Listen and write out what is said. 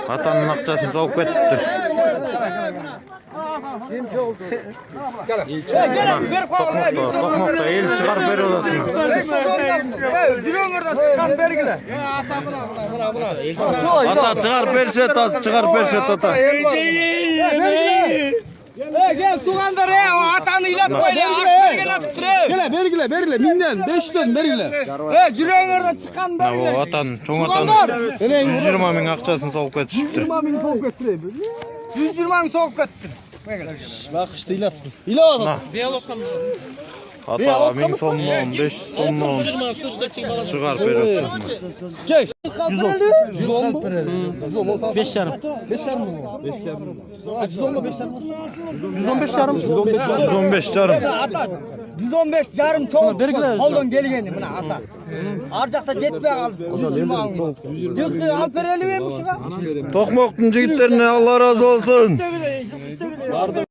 Atanın akçasını soğuk ettir. Tokmakta el çıkar beri odasına. Ata çıkar perşet az çıkar perşet ata. Gel tuğandır ya, atanı ilat böyle, aç bergele tutuyor. Gele bergile, minden 5 ton bergile. Yüreğin orada çıkan bergele. O atan, çoğun atan 120 bin akçasını soğuk etişiptir. 120 bin soğuk ettireyim. 120 bin soğuk ettir. Bak işte ilat. İlat. Ata 1000 sonluğun, 500 sonluğun çıkar beri odasına. Çek. 110 5 yarım. 5 yarım mı? 5 yarım. 110 mu 5 yarım? 115 yarım. 115 yarım. Ata 115 yarım çoğu. Koldan gelgendi buna ata. Arcakta jetme kaldı. 120 bin. Yıktı Alpereli vermiş ya. Tokmak'ın jigitlerine Allah razı olsun. Vardı